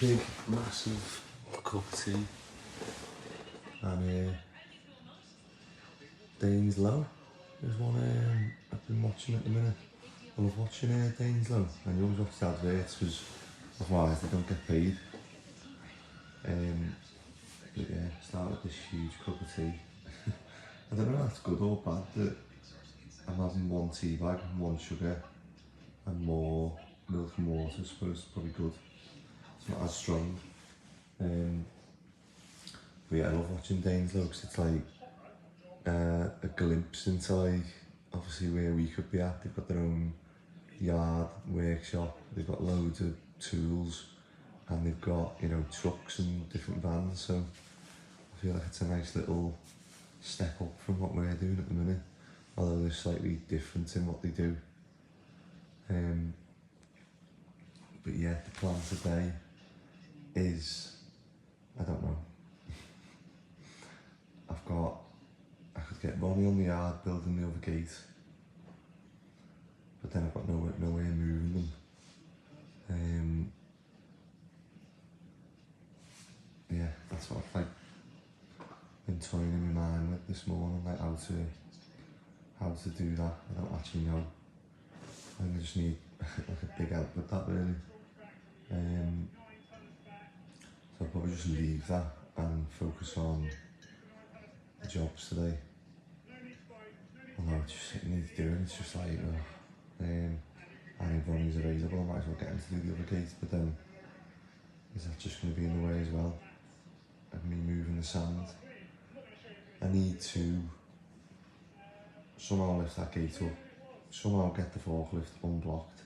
big, massive cup of tea and Dane's Low. There's one I've been watching at the minute. I love watching Dane's Low, and you always watch the adverts because otherwise they don't get paid. But yeah, start with this huge cup of tea. I don't know if that's good or bad that I'm having one tea bag, one sugar and more milk and water. I suppose it's probably good. It's not as strong. But yeah, I love watching Dane's Low because it's like a glimpse into like obviously where we could be at. They've got their own yard, workshop, they've got loads of tools and they've got, you know, trucks and different vans, so I feel like it's a nice little step up from what we're doing at the minute, although they're slightly different in what they do. But yeah, the plan today is, I don't know, I could get Ronnie on the yard building the other gate, but then I've got no way of moving them. Yeah, that's what I've like been toying in my mind with this morning, like how to do that. I don't actually know. I think I just need like a big help with that really. So I'll probably just leave that and focus on the jobs today. Although it's just something I need to do, and it's just like, and if Ronnie's available, I might as well get him to do the other gate, but then is that just going to be in the way as well of me moving the sand? I need to somehow lift that gate up, somehow get the forklift unblocked,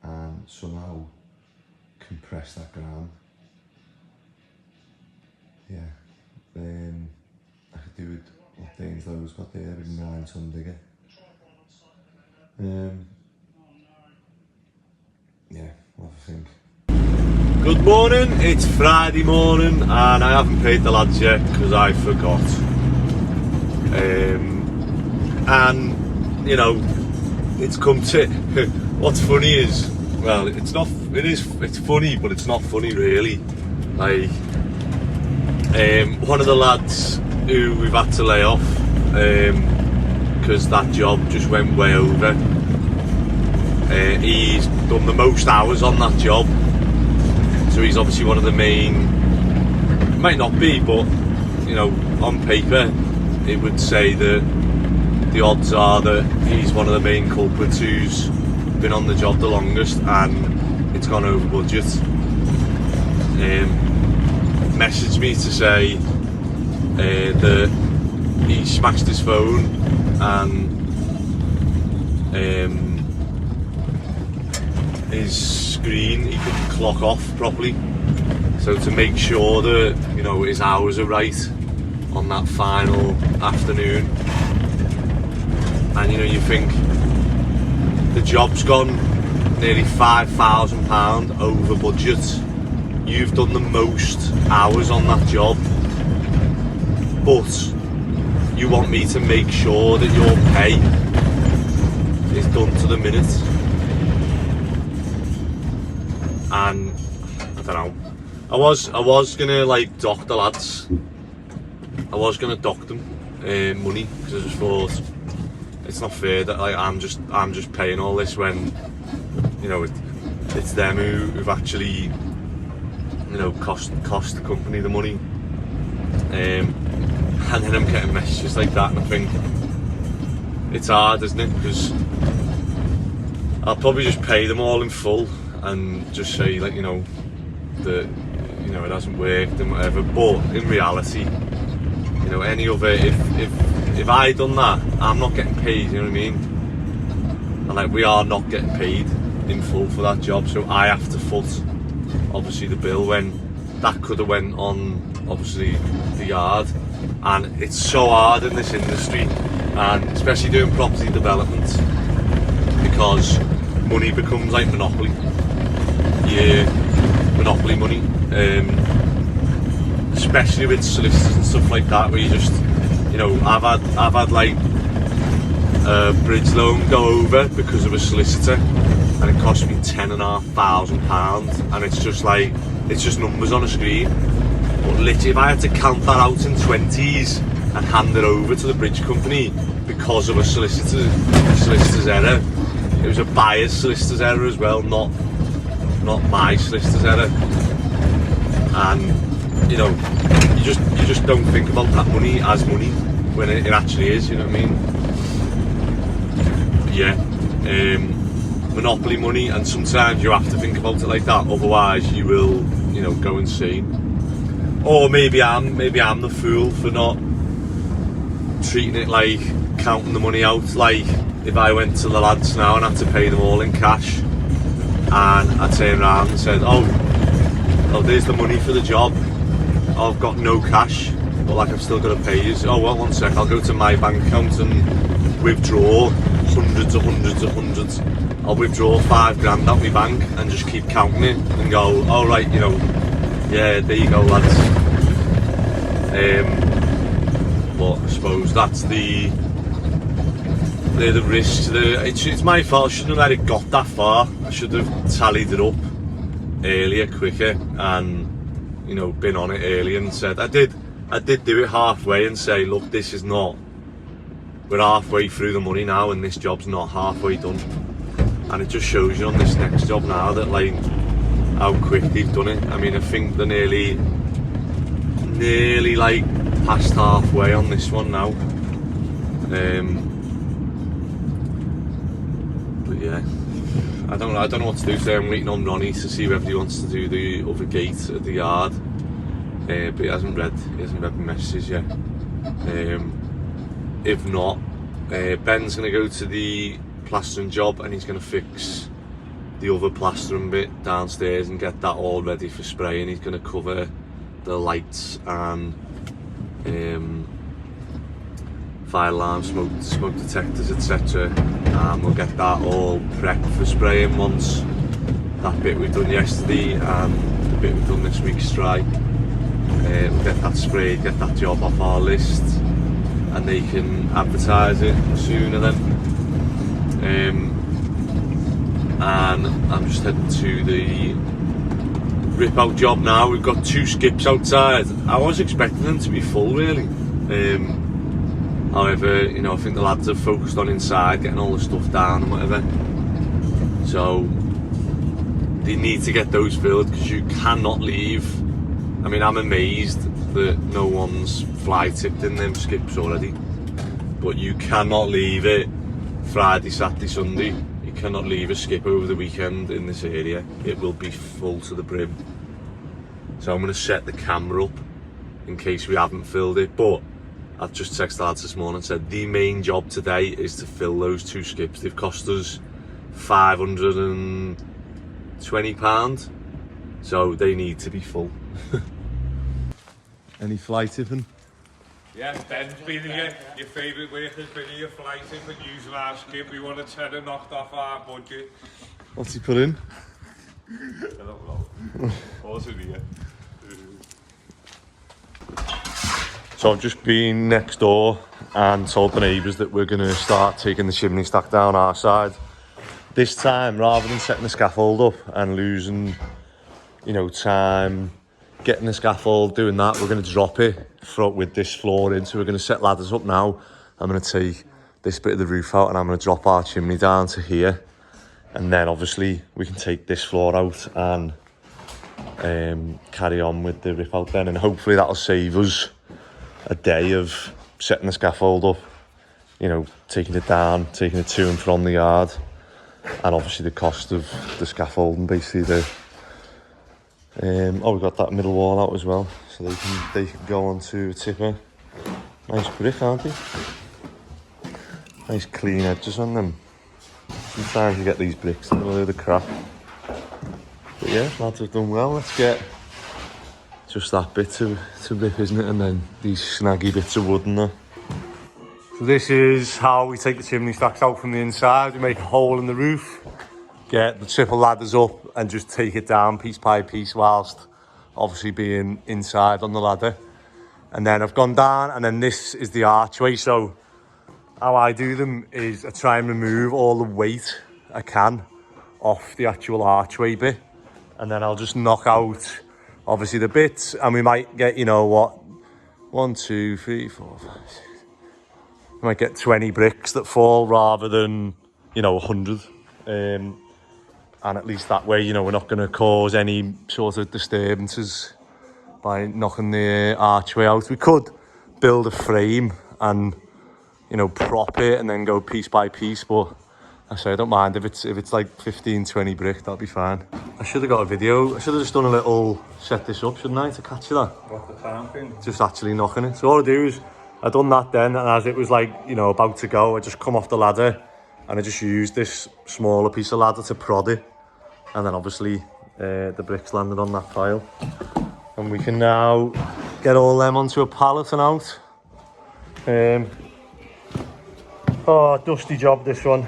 and somehow compress that ground. Yeah, I could do it what Dane's Low's got there, a big 9-ton digger. Yeah, I'll have a think. Good morning, it's Friday morning and I haven't paid the lads yet because I forgot. And you know, it's come to, what's funny is, well, it's funny, but it's not funny really. Like, one of the lads who we've had to lay off because that job just went way over. He's done the most hours on that job, so he's obviously one of the main, might not be, but you know, on paper it would say that the odds are that he's one of the main culprits who's been on the job the longest, and it's gone over budget. Messaged me to say that he smashed his phone and his screen, he couldn't clock off properly, so to make sure that, you know, his hours are right on that final afternoon. And you know, you think the job's gone nearly £5,000 over budget, you've done the most hours on that job, but you want me to make sure that your pay is done to the minute. And I don't know, I was gonna like dock the lads. I was gonna dock them money because I just thought it's not fair that like I'm just paying all this when, you know, it's them who've actually, you know, cost the company the money. And then I'm getting messages like that, and I think it's hard, isn't it? Because I'll probably just pay them all in full and just say, like, you know, that, you know, it hasn't worked and whatever. But in reality, you know, any other, if I done that, I'm not getting paid, you know what I mean? And like, we are not getting paid in full for that job, so I have to foot obviously the bill when that could have went on obviously the yard. And it's so hard in this industry, and especially doing property development, because money becomes like monopoly. Yeah, monopoly money, especially with solicitors and stuff like that, where you just, you know, I've had like a bridge loan go over because of a solicitor, and it cost me £10,500, and it's just like, it's just numbers on a screen. But literally, if I had to count that out in 20s and hand it over to the bridge company because of a solicitor's error, it was a buyer's solicitor's error as well, not my solicitor's error. And you know, you just don't think about that money as money when it actually is, you know what I mean? But yeah, monopoly money, and sometimes you have to think about it like that, otherwise you will, you know, go insane. Or maybe I'm the fool for not treating it like counting the money out. Like if I went to the lads now and had to pay them all in cash, and I turned around and said, oh, there's the money for the job, I've got no cash, but like I've still got to pay you. Oh well, one sec, I'll go to my bank account and withdraw hundreds. I'll withdraw £5,000 out my bank and just keep counting it and go, oh right, you know, yeah, there you go lads. But I suppose that's the risks. It's my fault, I shouldn't have let it got that far. I should have tallied it up earlier, quicker, and you know, been on it earlier and said, I did do it halfway and say, look, this is not, we're halfway through the money now and this job's not halfway done. And it just shows you on this next job now that like how quick they've done it. I mean, I think they're nearly like past halfway on this one now. But yeah, I don't know what to do today. I'm waiting on Ronnie to see whether he wants to do the other gate at the yard, but he hasn't read my messages yet. If not, Ben's going to go to the plastering job and he's going to fix the other plastering bit downstairs and get that all ready for spraying. He's going to cover the lights and fire alarm, smoke detectors, etc. And we'll get that all prepped for spraying once that bit we've done yesterday and the bit we've done this week's dry. We'll get that sprayed, get that job off our list, and they can advertise it sooner then. And I'm just heading to the rip out job now. We've got 2 skips outside. I was expecting them to be full really. However, you know, I think the lads have focused on inside, getting all the stuff down and whatever. So they need to get those filled because you cannot leave. I mean, I'm amazed that no one's fly tipped in them skips already. But you cannot leave it Friday, Saturday, Sunday. You cannot leave a skip over the weekend in this area. It will be full to the brim. So I'm going to set the camera up in case we haven't filled it. But I've just texted the lads this morning and said the main job today is to fill those 2 skips. They've cost us £520, so they need to be full. Any fly tipping? Yeah, Ben's been here. Your favourite worker's been here, fly tipping, using our skip. We want a tenner knocked off our budget. What's he put in? I don't know. What's in here? So I've just been next door and told the neighbours that we're going to start taking the chimney stack down our side. This time, rather than setting the scaffold up and losing, you know, time getting the scaffold, doing that, we're going to drop it with this floor in. So we're going to set ladders up now. I'm going to take this bit of the roof out and I'm going to drop our chimney down to here. And then obviously we can take this floor out and carry on with the rip out then. And hopefully that'll save us a day of setting the scaffold up, you know, taking it down, taking it to and from the yard, and obviously the cost of the scaffolding, basically the we've got that middle wall out as well, so they can go onto a tipper. Nice brick, aren't they? Nice clean edges on them. Sometimes you get these bricks and they're a load of crap. But yeah, lads have done well. Let's get just that bit to rip, isn't it? And then these snaggy bits of wood and that. So this is how we take the chimney stacks out from the inside. We make a hole in the roof, get the triple ladders up and just take it down piece by piece whilst obviously being inside on the ladder. And then I've gone down and then this is the archway. So how I do them is I try and remove all the weight I can off the actual archway bit, and then I'll just knock out obviously the bits, and we might get, you know what, 1, 2, 3, 4, 5, 6. We might get 20 bricks that fall rather than, you know, 100. And at least that way, you know, we're not going to cause any sort of disturbances by knocking the archway out. We could build a frame and, you know, prop it and then go piece by piece, but I say I don't mind if it's like 15, 20 brick, that'll be fine. I should have got a video. I should have just done a little set this up, shouldn't I, to catch you that? What the time thing? Just actually knocking it. So all I do is I done that then, and as it was like, you know, about to go, I just come off the ladder and I just used this smaller piece of ladder to prod it, and then obviously the bricks landed on that pile, and we can now get all them onto a pallet and out. Oh, dusty job this one.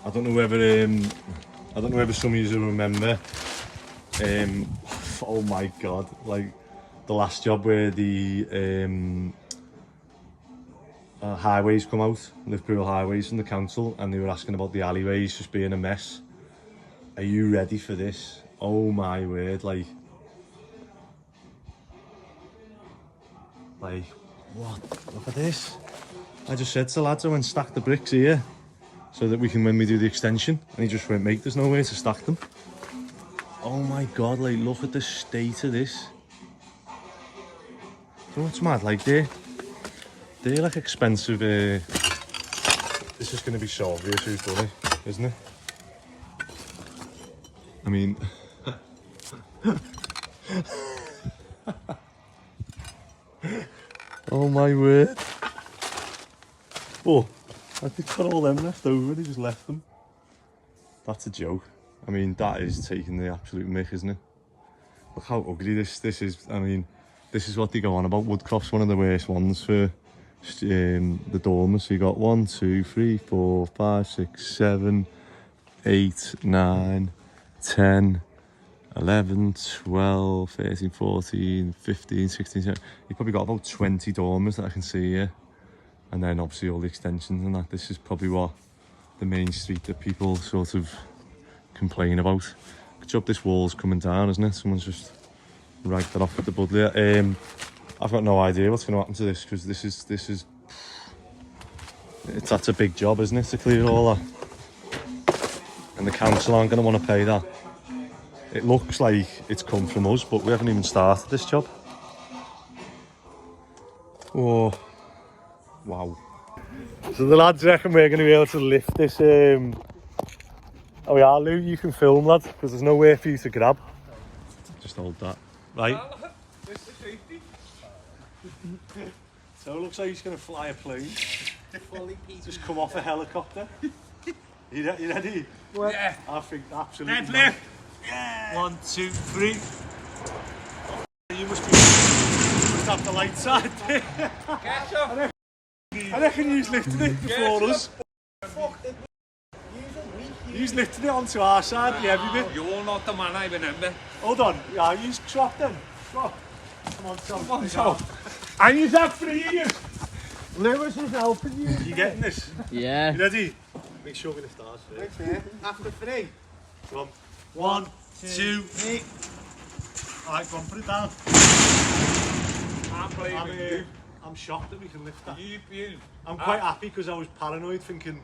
I don't know whether some of you will remember. Oh my god, like the last job where the highways come out, Liverpool highways from the council, and they were asking about the alleyways just being a mess. Are you ready for this? Oh my word, like what? Look at this. I just said to lads, I went stack the bricks here so that we can, when we do the extension, and he just went, mate, there's no way to stack them. Oh my god, like look at the state of this. So what's mad, like they're like expensive. This is going to be so obvious who's done it, isn't it? I mean, oh my word. Oh, I think got all them left over, they just left them. That's a joke. I mean, that is taking the absolute mick, isn't it? Look how ugly this is. I mean, this is what they go on about. Woodcroft's one of the worst ones for the dormers. So you got 1, 2, 3, 4, 5, 6, 7, 8, 9, 10, 11, 12, 13, 14, 15, 16, 17. You've probably got about 20 dormers that I can see here. And then obviously all the extensions and that. This is probably what the main street that people sort of complain about. Good job this wall's coming down, isn't it? Someone's just ragged that off with the budlier. I've got no idea what's going to happen to this, because that's a big job, isn't it, to clear all that? And the council aren't going to want to pay that. It looks like it's come from us, but we haven't even started this job. Oh, wow. So the lads reckon we're going to be able to lift this. Oh yeah, Lou, you can film, lad, because there's nowhere for you to grab. Just hold that. Right. So it looks like he's going to fly a plane. Just come off a helicopter. You ready? What? Yeah. I think absolutely. Yeah. 1, 2, 3. You must have the light side. Catch up. I reckon he's lifting it before us. He's lifting it onto our side, the heavy bit. You're not the man I remember. Hold on, yeah, you swap them. Swap. Come on, Tom. Come on, Tom. And he's up for you. Lewis is helping you. You getting this? Yeah. You ready? Make sure we lift ours first. Right there. After 3. Come on. 1, 2, 3. Alright, go on, put it down. I'm playing with you. I'm shocked that we can lift that. You. I'm quite happy because I was paranoid thinking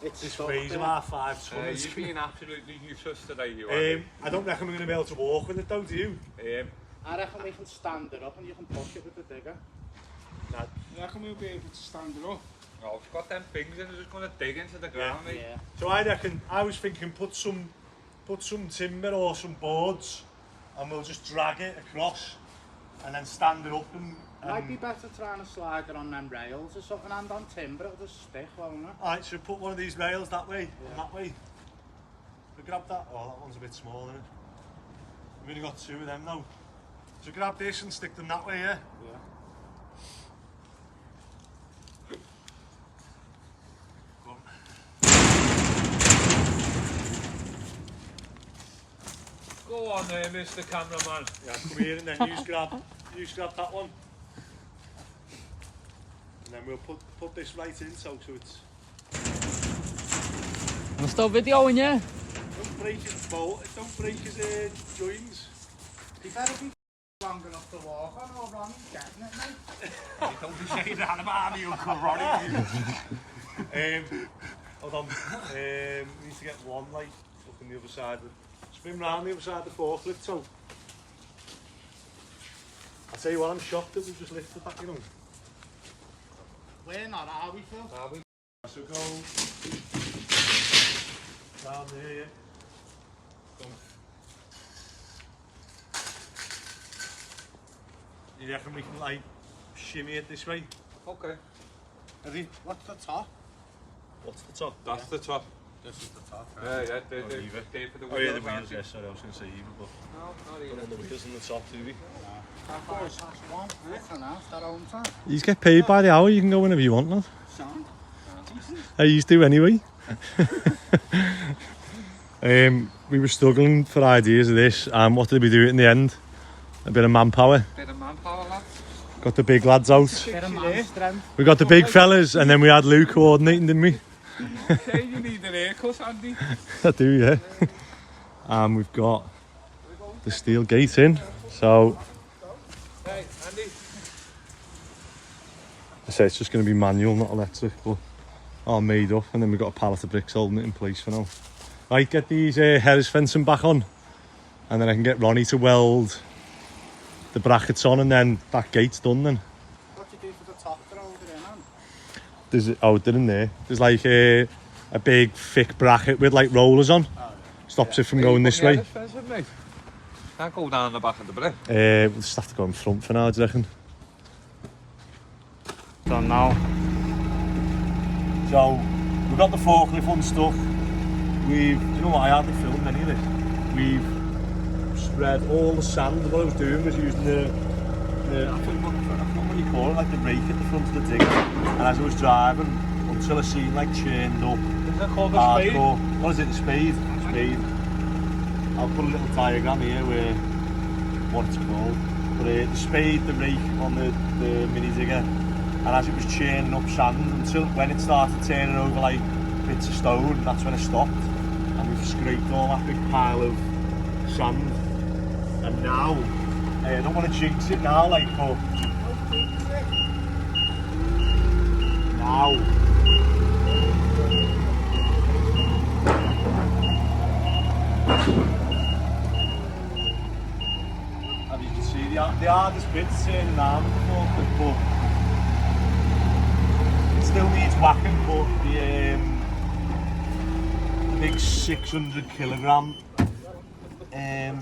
this weighs about 5 tons. You've been absolutely useless today, you are. I don't reckon we're going to be able to walk with it though, do you? I reckon we can stand it up and you can push it with the digger. Nah. I reckon we'll be able to stand it up. Oh, it's got them things in, it's just going to dig into the ground, mate. Yeah. So I was thinking put some timber or some boards and we'll just drag it across and then stand it up and Might be better trying to slide it on them rails or something, and on timber it'll just stick, won't it? Alright, so put one of these rails that way and that way. So grab that. Oh, that one's a bit small, isn't it? We've only got 2 of them now. So grab this and stick them that way, yeah? Yeah. Go on there, Mr. Cameraman. Yeah, come here and then you grab that one. And then we'll put this right in so it's... We're still videoing, yeah? Don't break his bolt, don't break his joints. He better be long enough to walk on, or Ronnie's getting it, mate. Don't be saying that about me, Uncle Ronnie. Hold on. We need to get one like up on the other side. Spin round the other side of the forklift, so. I'll tell you what, I'm shocked that we've just lifted that, you know. We're not, are we, Phil? Are we? So go down there, yeah. Go. You reckon we can like shimmy it this way? Okay. Ready? What's the top? What's the top? That's the top. This is the top. Yeah, yeah, they leave it. for the Oh yeah, the wheels, aren't wheels, they? yeah, sorry, I was going to say even, but No, not don't even. want the wheels in the top, do we? Of course, that's one. Nothing else, that owns that. You get paid by the hour, you can go whenever you want, lad. Sound? I used to anyway. We were struggling for ideas of this, and what did we do in the end? A bit of manpower. Bit of manpower, lads. Got the big lads out. Bit of man strength. We got the big fellas, and then we had Lou coordinating, didn't we? Say you need an haircut, Andy. I do, yeah. And we've got the steel gate in, so Hey, Andy. I say it's just going to be manual, not electric, but all made up, and then we've got a pallet of bricks holding it in place for now. Right, get these Harris fencing back on, and then I can get Ronnie to weld the brackets on, and then that gate's done then. What do you do for the top to hold it in on? They're in there. There's like a big thick bracket with like rollers on. Stops it from going this way. Can't go down the back of the brick. We'll just have to go in front for now, do you reckon? Done now. So, we've got the forklift unstuck. Do you know what, I hardly filmed any of this. We've spread all the sand. What I was doing was using the I forgot what you call it, like the rake at the front of the digger. And as I was driving, until I seen like chained up. Is that called a spade? Hardcore. What is it, the spade? Spade. I'll put a little diagram here where what it's called. But the spade, the rake on the mini digger, and as it was chaining up sand until when it started turning over like bits of stone, that's when it stopped. And we've scraped all that big pile of sand. And now, I don't want to jinx it now, like, but now. And you can see the hardest bit's turning around with the forklift, but it still needs whacking, but the big 600 kilogram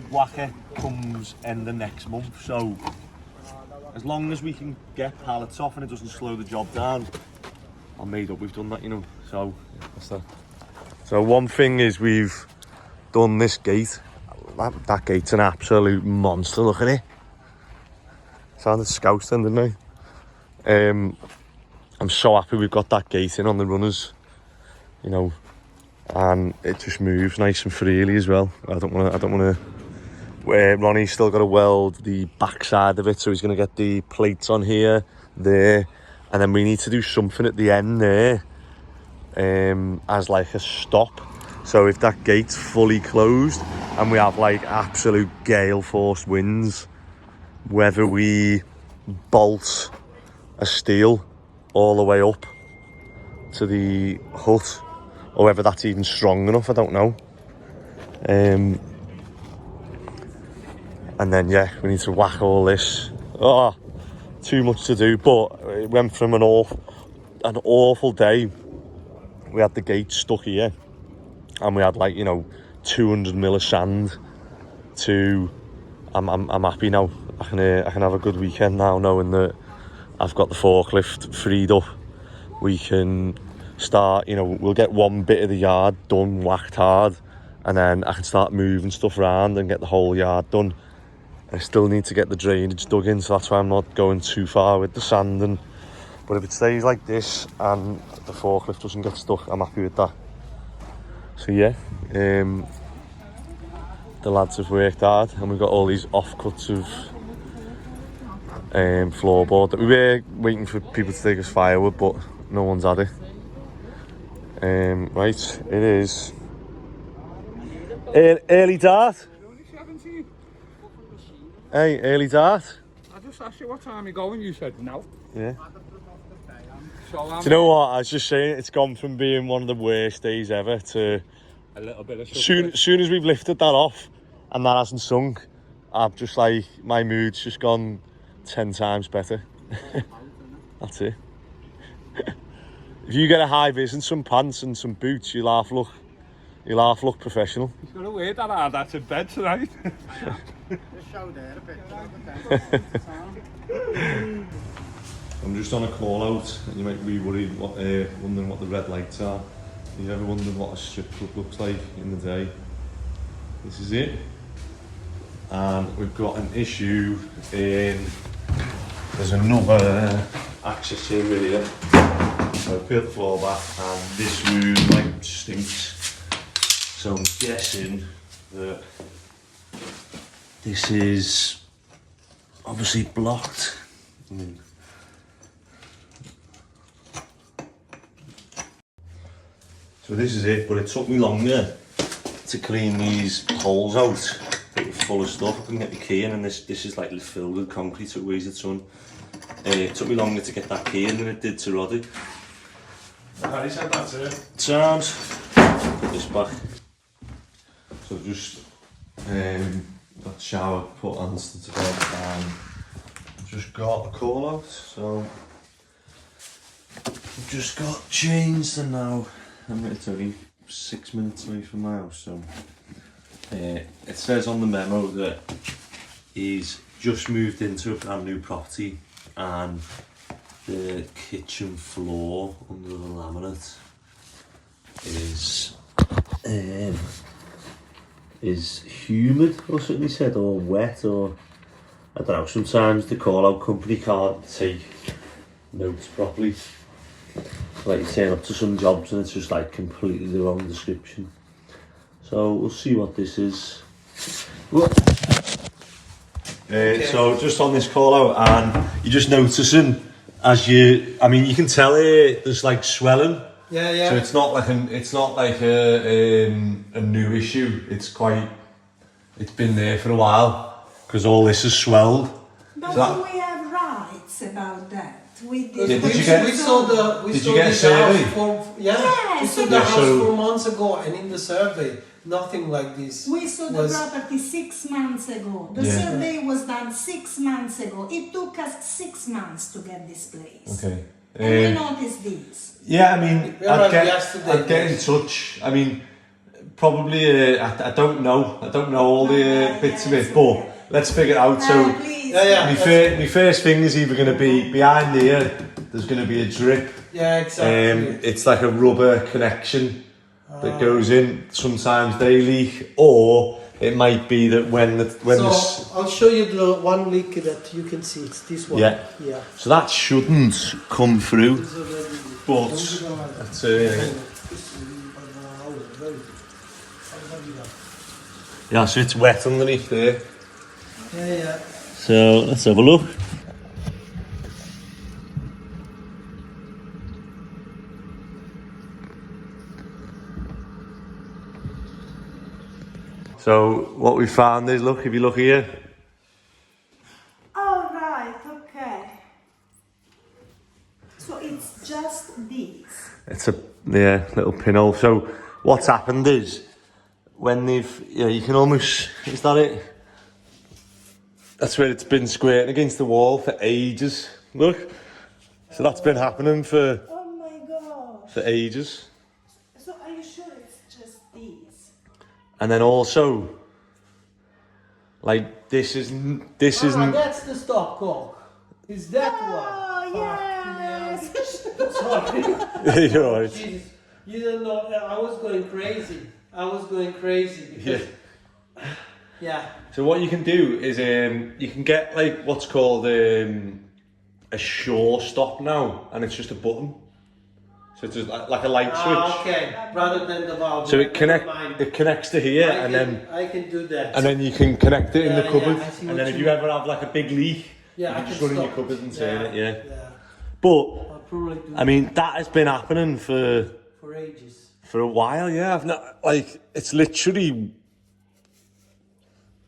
whacker comes end of next month, so as long as we can get pallets off and it doesn't slow the job down, I'm made up, we've done that, you know, so that's that. So one thing is we've done this gate. That gate's an absolute monster, look at it. Sounded scoused then, didn't I? I'm so happy we've got that gate in on the runners, you know, and it just moves nice and freely as well. I don't want to. Ronnie's still got to weld the back side of it, so he's going to get the plates on here, there, and then we need to do something at the end there, as like a stop. So if that gate's fully closed and we have like absolute gale force winds, whether we bolt a steel all the way up to the hut, or whether that's even strong enough, I don't know. And then yeah, we need to whack all this. Oh, too much to do, but it went from an awful day. We had the gate stuck here, and we had like, you know, 200 mil of sand. To I'm happy now. I can have a good weekend now, knowing that I've got the forklift freed up. We can start, you know, we'll get one bit of the yard done, whacked hard, and then I can start moving stuff around and get the whole yard done. I still need to get the drainage dug in, so that's why I'm not going too far with the sanding. But if it stays like this and the forklift doesn't get stuck, I'm happy with that. So yeah, the lads have worked hard, and we've got all these offcuts of floorboard that we were waiting for people to take us firewood, but no one's had it. Right, it is early dart. Only 17. Hey, early dart. I just asked you what time you going, you said no. Yeah. So Do you know what? I was just saying it's gone from being one of the worst days ever to a little bit of soon as we've lifted that off and that hasn't sunk, I'm just like, my mood's just gone 10 times better. That's it. If you get a high vis and some pants and some boots, you'll half look professional. He's going to wear that hard, that's in bed tonight. Just show there a picture of the I'm just on a call out and you might be worried wondering what the red lights are. If you've ever wondered what a strip club looks like in the day, this is it. And we've got an issue in, there's another access chamber here. So I peeled the floor back and this room like stinks. So I'm guessing that this is obviously blocked. So this is it, but it took me longer to clean these holes out. They were full of stuff. I couldn't get the key in, and this is like filled with concrete, so it weighs a ton. It took me longer to get that key in than it did to rod it. Harry said that's it. Sounds. Put this back. So just got the shower, put on to bed, and just got a call out. So I've just got changed, and now it's only 6 minutes away from my house. So it says on the memo that he's just moved into a brand new property, and the kitchen floor under the laminate is humid or something he said, or wet, or I don't know. Sometimes the call out company can't take notes properly. Like you turn up to some jobs and it's just like completely the wrong description. So we'll see what this is. So just on this call out, and you're just noticing as you can tell here there's like swelling. Yeah. So it's not like a new issue. It's been there for a while because all this is swelled. But So we have rights about that. We Yeah, did. did you get a survey? We saw the house 4 months ago, and in the survey, nothing like this. We saw the property 6 months ago. The survey was done 6 months ago. It took us 6 months to get this place. Okay. And we noticed this. Yeah, I mean, Where I'd get in touch. I mean, probably, I don't know. I don't know all the bits of it, but let's figure it out. So, Please. my first thing is either going to be behind here, there's going to be a drip. Yeah, exactly. It's like a rubber connection that goes in. Sometimes they leak, or it might be that I'll show you the one leak that you can see. It's this one. Yeah. So that shouldn't come through, but that's yeah. So it's wet underneath there. Yeah. So let's have a look. So what we found is, look, if you look here. All right, okay. So it's just these. It's a little pinhole. So what's happened is when you can almost, is that it? That's where it's been squirting against the wall for ages. Look. So that's been happening for Oh my gosh. ages. So are you sure it's just these? And then also, like this isn't. That's the stop cock. Is that one? Oh yes. Sorry. You're right. Jeez. You don't know. I was going crazy because. Yeah. So what you can do is you can get like what's called a shore stop now, and it's just a button. So it's just like a light switch. Okay. Rather than the valve. So it connects to here, I can do that. and then you can connect it in the cupboard. I see And what then if you you ever have like a big leak, you I can just can run in your stop. cupboard and turn it. Yeah. Yeah. But I'll probably do I mean that has been happening for for ages. For a while, yeah. I've not, like, it's literally,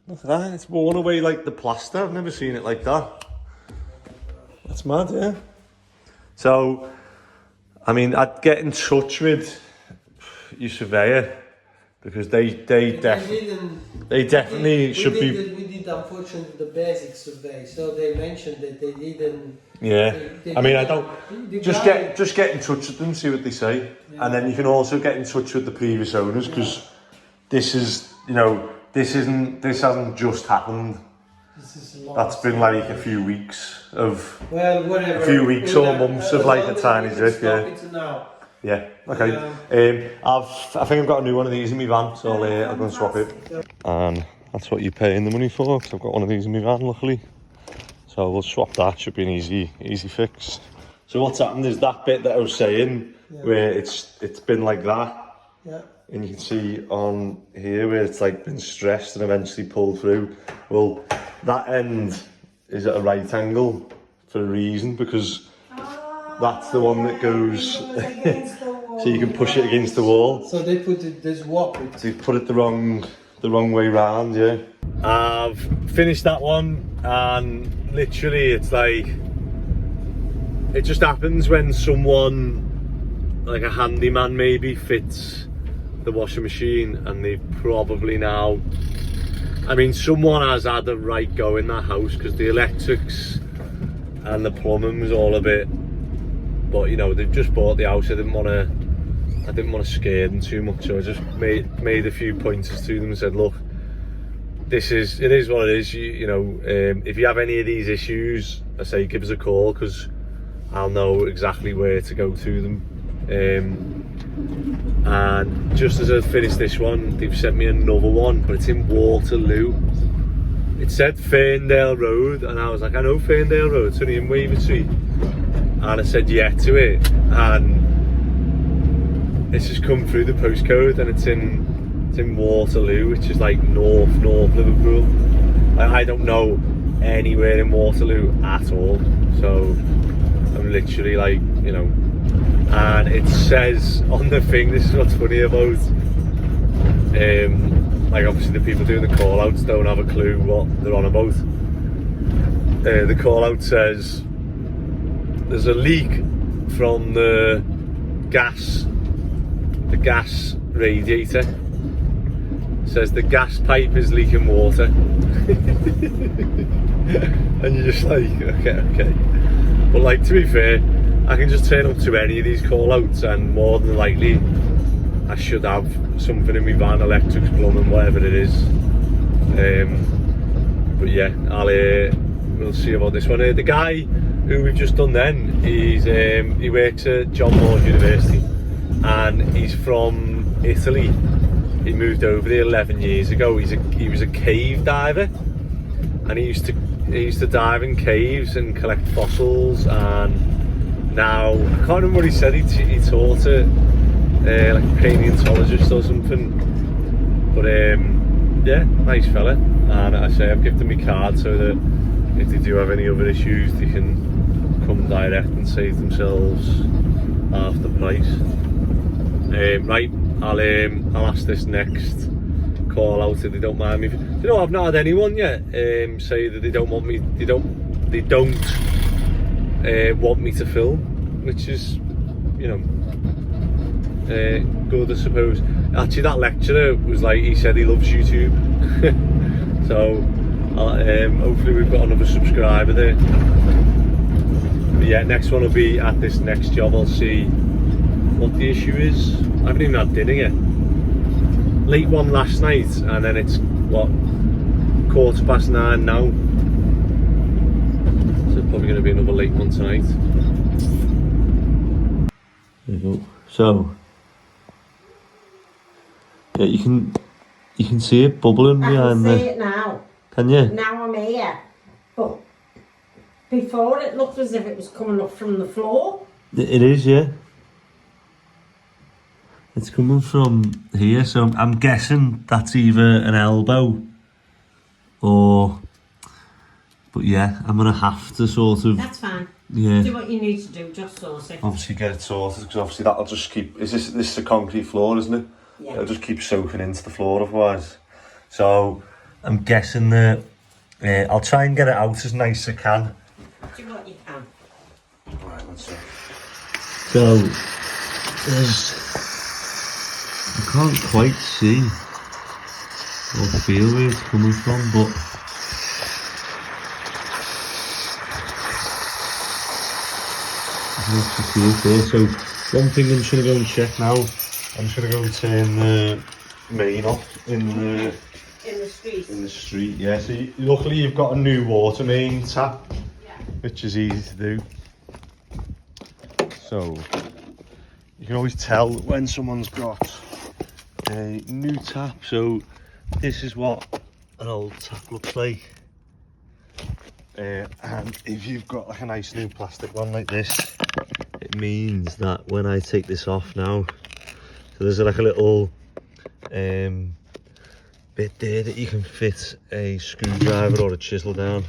look at that, it's worn away like the plaster. I've never seen it like that. That's mad, yeah. So, I mean, I'd get in touch with your surveyor, because they definitely should be. We did unfortunately the basic survey, so they mentioned that they didn't. Yeah, they I mean, I didn't- don't. the Just guy- get in touch with them, see what they say, and then you can also get in touch with the previous owners, because this is, this hasn't just happened. This is a lot. That's been like a few weeks of, Well, whatever. a few weeks or months of like a tiny drip, yeah. Now. Yeah, okay. I think I've got a new one of these in my van, so I'll go and swap it. And that's what you're paying the money for, because I've got one of these in my van, luckily. So we'll swap that, should be an easy fix. So what's happened is that bit that I was saying, where it's been like that, Yeah. and you can see on here where it's like been stressed and eventually pulled through. Well, that end is at a right angle for a reason, because that's the one that goes, so you can push it against the wall. So they put it this walk. So you put it the wrong way round, yeah. I've finished that one, and literally it's like, it just happens when someone, like a handyman maybe, fits the washing machine, and they've probably now, I mean, someone has had a right go in that house, because the electrics and the plumbing was all a bit, but they've just bought the house. I didn't want to scare them too much, so I just made a few pointers to them and said, look, it is what it is. If you have any of these issues, I say give us a call, because I'll know exactly where to go to them. And just as I finished this one, they've sent me another one, but it's in Waterloo. It said Ferndale Road, and I was like, I know Ferndale Road, it's only in Wavertree. And I said yeah to it, and it's just come through the postcode, and it's in Waterloo, which is like north Liverpool. I don't know anywhere in Waterloo at all, so I'm literally like, and it says on the thing, this is what's funny about, like obviously the people doing the call outs don't have a clue what they're on about. The call out says there's a leak from the gas radiator. It says the gas pipe is leaking water. And you're just like, okay. But like, to be fair, I can just turn up to any of these call outs, and more than likely I should have something in my van, electrics, plumbing, whatever it is. But yeah, we'll see about this one. The guy who we've just done then, he works at John Moores University, and he's from Italy. He moved over there 11 years ago. He was a cave diver, and he used to dive in caves and collect fossils. And now I can't remember what he said. He taught it like a paleontologist or something. But yeah, nice fella. And I say I've given him my card, so that if they do have any other issues, they can come direct and save themselves half the price. Right, I'll ask this next call out if they don't mind me. I've not had anyone yet say that they don't want me. They don't want me to film, which is, good, I suppose. Actually, that lecturer was like, he said he loves YouTube. So hopefully we've got another subscriber there. But yeah, next one will be at this next job. I'll see what the issue is. I haven't even had dinner yet. Late one last night, and then it's what, 9:15 now. So probably going to be another late one tonight. There you go. So yeah, you can see it bubbling behind I can see it now. Can you? Now I'm here. But before it looked as if it was coming up from the floor. It is, yeah. It's coming from here, so I'm guessing that's either an elbow or, but yeah, I'm gonna have to sort of, That's fine. Yeah. Do what you need to do, just sort it. Obviously get it sorted, because obviously that'll just keep... This is a concrete floor, isn't it? Yeah. It'll just keep soaking into the floor otherwise. So I'm guessing that I'll try and get it out as nice as I can. Do what you can. Right, let's see. So there's... I can't quite see or feel where it's coming from, but so one thing I'm just going to go and check now. I'm just going to go and turn the main off in the street. Yeah, so luckily you've got a new water main tap, which is easy to do. So you can always tell when someone's got a new tap. So this is what an old tap looks like. And if you've got like a nice new plastic one like this, it means that when I take this off now, so there's like a little bit there that you can fit a screwdriver or a chisel down.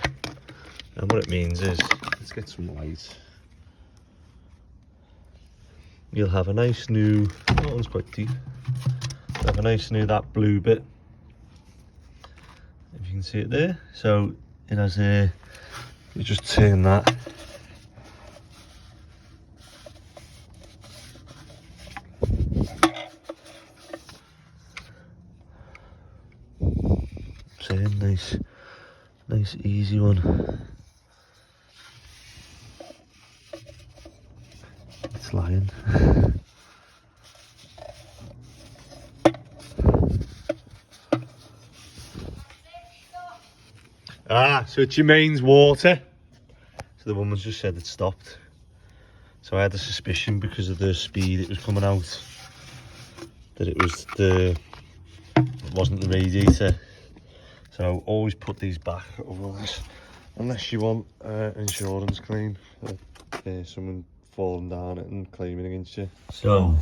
And what it means is, let's get some light. You'll have a nice new, that one's quite deep. You'll have a nice new, that blue bit. If you can see it there. So it has a, you just turn that. Same, nice easy one. It's lying. So it's your mains water. So the woman's just said it stopped. So I had a suspicion because of the speed it was coming out that it wasn't the radiator. So always put these back, otherwise, unless you want insurance claim, someone falling down it and claiming against you. So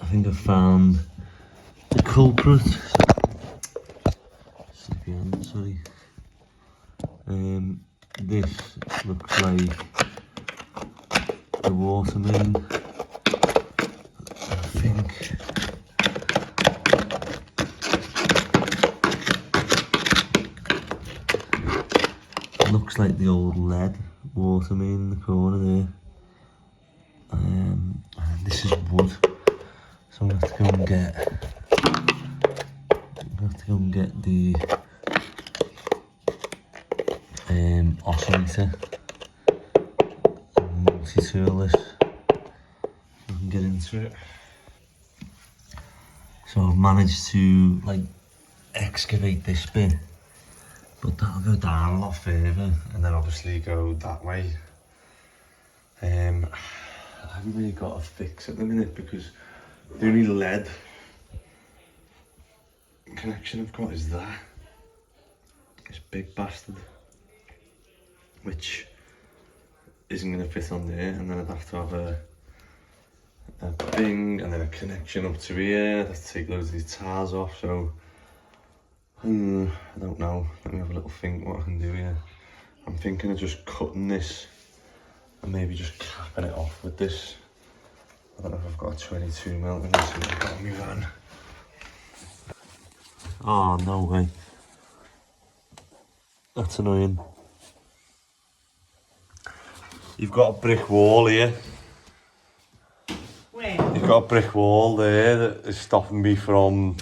I think I found the culprit. Slippy hand, sorry. This looks like the water main. I think it looks like the old lead water main in the corner there. And this is wood, so I'm gonna have to go and get the oscillator, multi-tool this, so I can get into it. So I've managed to like excavate this bit, but that'll go down a lot further and then obviously go that way. I haven't really got a fix at the minute because the only lead connection I've got is that. This big bastard, which isn't going to fit on there, and then I'd have to have a thing and then a connection up to here. I'd have to take loads of these tires off, so I don't know. Let me have a little think what I can do here. I'm thinking of just cutting this and maybe just capping it off with this. I don't know if I've got a 22mm in this I've got in my van. Oh, no way. That's annoying. You've got a brick wall here. Where? You've got a brick wall there that is stopping me from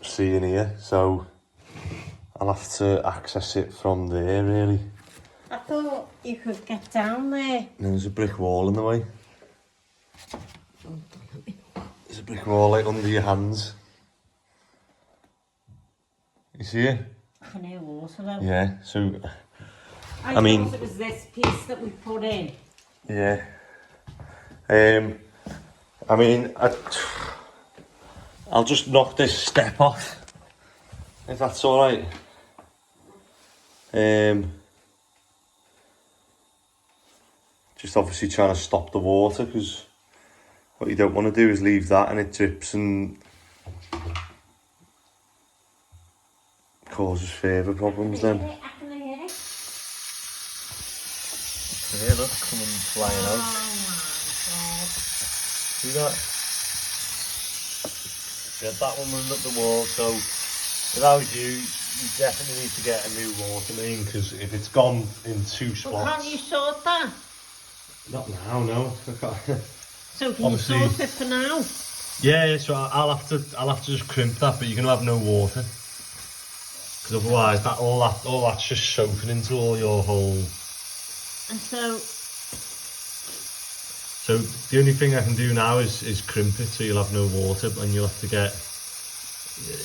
seeing here, so I'll have to access it from there really. I thought you could get down there. There's a brick wall in the way. There's a brick wall like under your hands. You see it? I can hear water though. Yeah, so I mean, thought it was this piece that we put in. yeah. I mean, I'll just knock this step off, if that's all right. Just obviously trying to stop the water, because what you don't want to do is leave that and it drips and causes further problems then. I can hear it. here, look, coming flying out. See that? Yeah, that one running up the wall, so if I was you definitely need to get a new water main, because if it's gone in 2 spots... Well, can't you sort that? Not now, no. So can Obviously- you sort it for now? Yeah, so I'll have to just crimp that, but you're gonna have no water, because otherwise all that's just soaking into all your whole. And So the only thing I can do now is crimp it, so you'll have no water, and you'll have to get,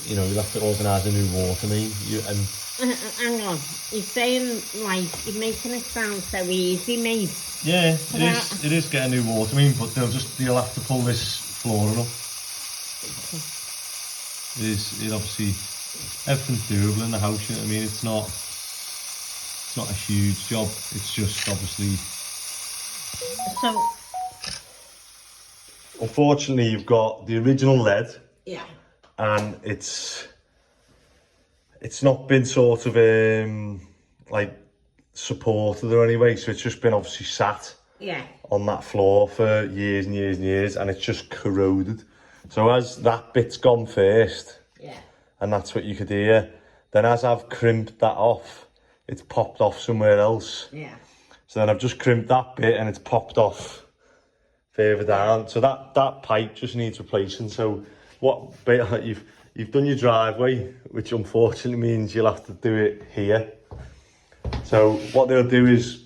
you'll have to organise a new water main. hang on, you're saying like you're making it sound so easy, mate. Yeah, it is getting a new water main, but they'll have to pull this flooring up. It obviously, everything's doable in the house, you know what I mean? It's not a huge job, it's just obviously... So... Unfortunately, you've got the original lead, Yeah. and it's not been sort of like supported or anyway, so it's just been obviously sat on that floor for years and years and years, and it's just corroded. So as that bit's gone first, and that's what you could hear, then as I've crimped that off, it's popped off somewhere else. Yeah. So then I've just crimped that bit and it's popped off further down. So that pipe just needs replacing. So what bit you've done your driveway, which unfortunately means you'll have to do it here. So what they'll do is,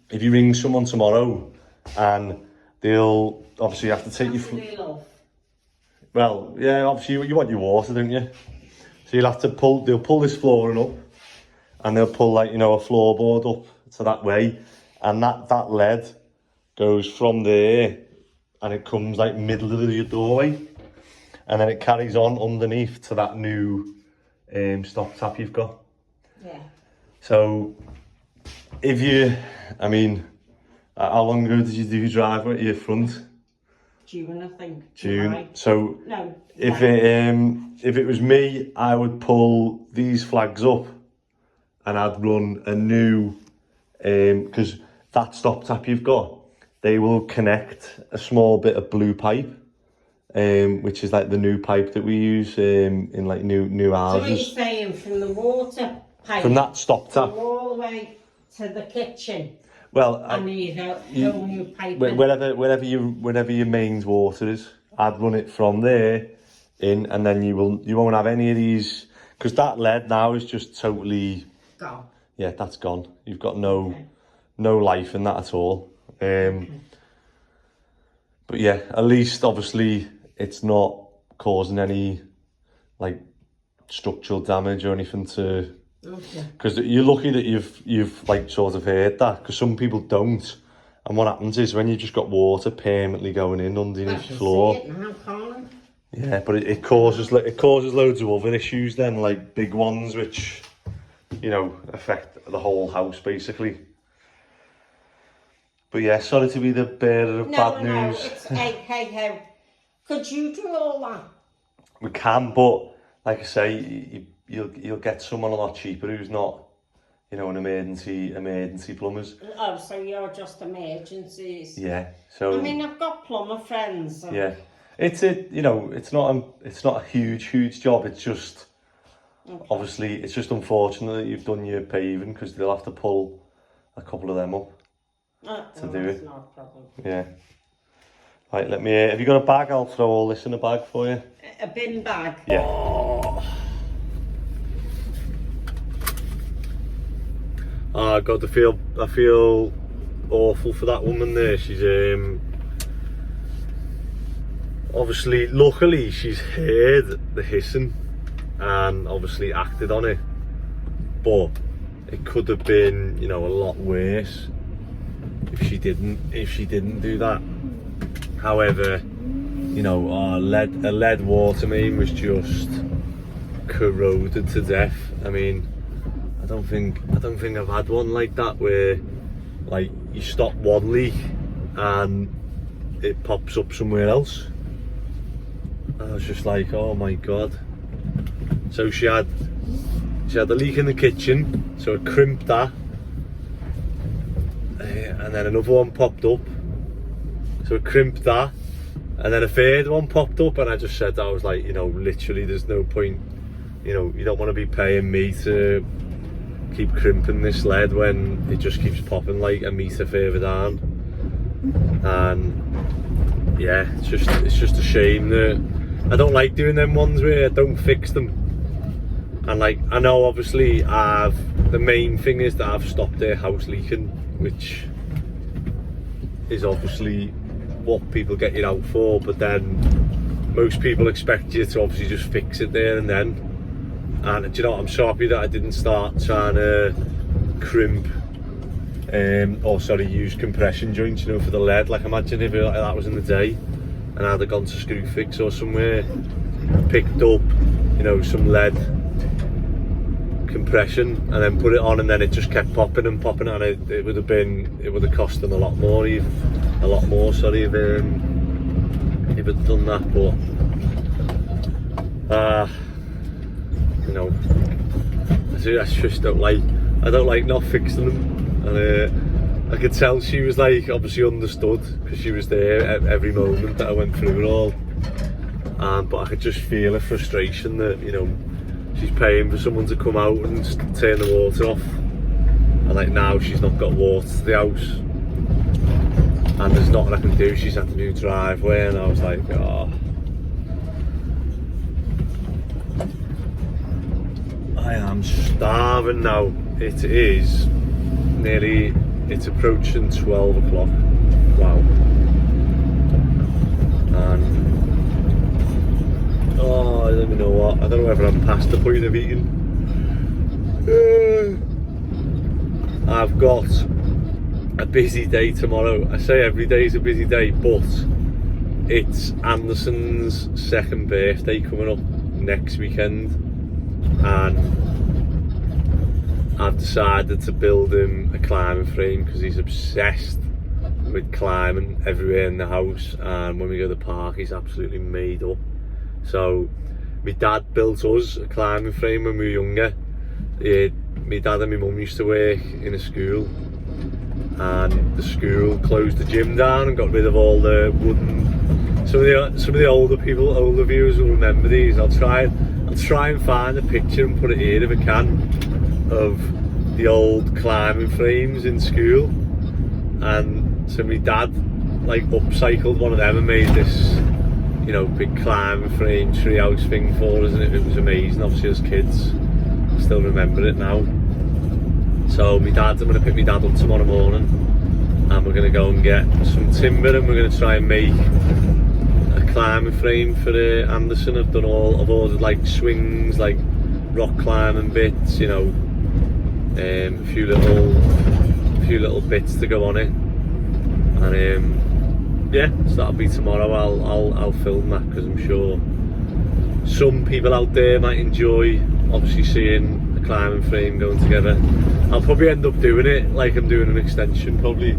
if you ring someone tomorrow, and they'll obviously have to take you. Well, yeah, obviously you want your water, don't you? So you'll have to they'll pull this flooring up, and they'll pull like, a floorboard up to that way, and that lead goes from there, and it comes like middle of your doorway, and then it carries on underneath to that new stop tap you've got. Yeah. So if how long ago did you do your driveway at your front? June, I think. June. July. So No. if it was me, I would pull these flags up, and I'd run a new, because that stop tap you've got, they will connect a small bit of blue pipe, which is like the new pipe that we use in like new houses. So what you're saying, from the water pipe, from that stop tap, all the way to the kitchen, well, I need a whole new pipe. wherever your mains water is, I'd run it from there in, and then you won't have any of these, because that lead now is just totally Gone. Yeah, that's gone. You've got no life in that at all. But yeah, at least obviously it's not causing any like structural damage or anything to. Okay. Because you're lucky that you've like sort of heard that, because some people don't. And what happens is, when you've just got water permanently going in underneath your floor. See it now, can't Yeah, but it causes loads of other issues then, like big ones, which affect the whole house basically. But yeah, sorry to be the bearer of bad news. No, it's hey. Could you do all that? We can, but like I say, you'll get someone a lot cheaper who's not, an emergency plumbers. Oh, so you're just emergencies? Yeah. So. I've got plumber friends. So. Yeah, it's not a huge job. It's just obviously it's just unfortunate that you've done your paving, because they'll have to pull a couple of them up to do it. Not a problem. Yeah. Right, let me. Have you got a bag? I'll throw all this in a bag for you. A bin bag. Yeah. I got to feel. I feel awful for that woman there. She's obviously, luckily, she's heard the hissing and obviously acted on it. But it could have been, a lot worse if she didn't do that. However, a lead water main was just corroded to death. I don't think I've had one like that where like you stop one leak and it pops up somewhere else. I was just like, oh my god. So she had a leak in the kitchen, so I crimped that, and then another one popped up, so I crimped that, and then a third one popped up, and I just said, I was like, you know, literally there's no point, you know, you don't want to be paying me to keep crimping this lead when it just keeps popping like a metre further down. And yeah, it's just a shame that I don't like doing them ones where I don't fix them. And like, I know obviously the main thing is that I've stopped their house leaking, which is obviously what people get you out for, but then most people expect you to obviously just fix it there and then. And do you know what, I'm so happy that I didn't start trying to crimp use compression joints, you know, for the lead. Like, imagine if that was in the day and I'd have gone to Screwfix or somewhere, picked up, you know, some lead compression and then put it on, and then it just kept popping and popping, and it would have cost them a lot more, if it'd done that. But you know, I just don't like not fixing them. And I could tell she was like obviously understood, because she was there at every moment that I went through it all. But I could just feel her frustration that, you know, she's paying for someone to come out and turn the water off, and like now she's not got water to the house, and there's nothing I can do. She's had to do driveway, and I was like, oh. I am starving now. It's approaching 12 o'clock. Wow. And I don't even know what. I don't know whether I'm past the point of eating. I've got a busy day tomorrow. I say every day is a busy day, but it's Anderson's second birthday coming up next weekend, and I've decided to build him a climbing frame because he's obsessed with climbing everywhere in the house, and when we go to the park he's absolutely made up. So my dad built us a climbing frame when we were younger. My dad and my mum used to work in a school, and the school closed the gym down and got rid of all the wooden. Some of the older viewers will remember these. I'll try and find a picture and put it here if I can, of the old climbing frames in school. And so my dad like upcycled one of them and made this, you know, big climbing frame treehouse thing for us, and it was amazing. Obviously as kids, I still remember it now. So I'm going to pick my dad up tomorrow morning, and we're going to go and get some timber, and we're going to try and make a climbing frame for Anderson. I've ordered like swings, like rock climbing bits, you know, a few little bits to go on it, and yeah, so that'll be tomorrow. I'll film that, because I'm sure some people out there might enjoy obviously seeing a climbing frame going together. I'll probably end up doing it like I'm doing an extension. Probably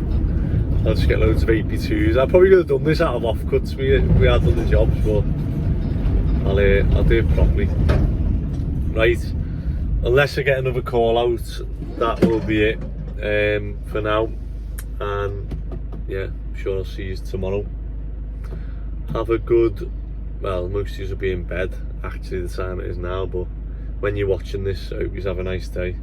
I'll just get loads of AP2s. I probably could have done this out of offcuts. We had done the jobs, but I'll do it properly. Right, unless I get another call out, that will be it for now. And yeah, I'm sure I'll see you tomorrow. Have a good, well, most of you will be in bed, actually the time it is now, but when you're watching this, I hope you have a nice day.